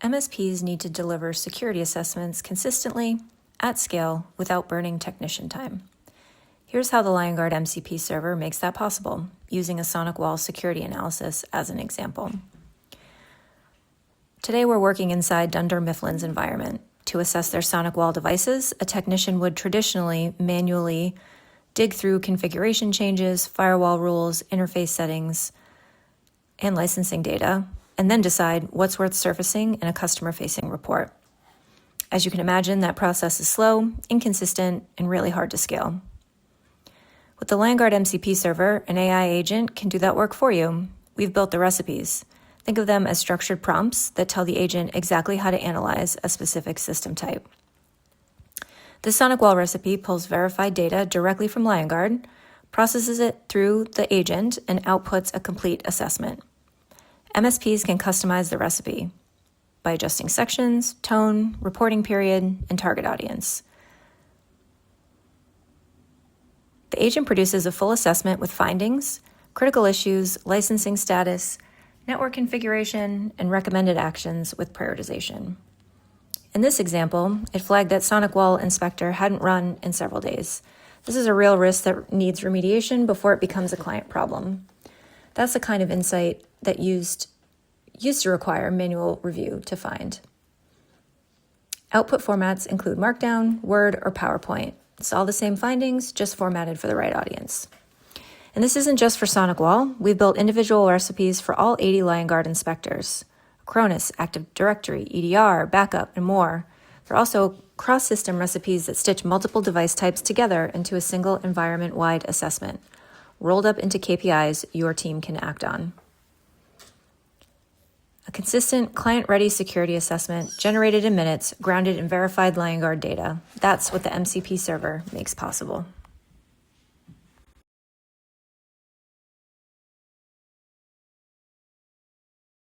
MSPs need to deliver security assessments consistently, at scale, without burning technician time. Here's how the Liongard MCP server makes that possible, using a SonicWall security analysis as an example. Today we're working inside Dunder Mifflin's environment. To assess their SonicWall devices, a technician would traditionally manually dig through configuration changes, firewall rules, interface settings, and licensing data, and then decide what's worth surfacing in a customer-facing report. As you can imagine, that process is slow, inconsistent, and really hard to scale. With the Liongard MCP server, an AI agent can do that work for you. We've built the recipes. Think of them as structured prompts that tell the agent exactly how to analyze a specific system type. The SonicWall recipe pulls verified data directly from Liongard, processes it through the agent, and outputs a complete assessment. MSPs can customize the recipe by adjusting sections, tone, reporting period, and target audience. The agent produces a full assessment with findings, critical issues, licensing status, network configuration, and recommended actions with prioritization. In this example, it flagged that SonicWall Inspector hadn't run in several days. This is a real risk that needs remediation before it becomes a client problem. That's the kind of insight that used to require manual review to find. Output formats include Markdown, Word, or PowerPoint. It's all the same findings, just formatted for the right audience. And this isn't just for SonicWall. We've built individual recipes for all 80 Liongard inspectors: Acronis, Active Directory, EDR, Backup, and more. There are also cross-system recipes that stitch multiple device types together into a single environment-wide assessment, rolled up into KPIs your team can act on. A consistent, client-ready security assessment generated in minutes, grounded in verified Liongard data. That's what the MCP server makes possible.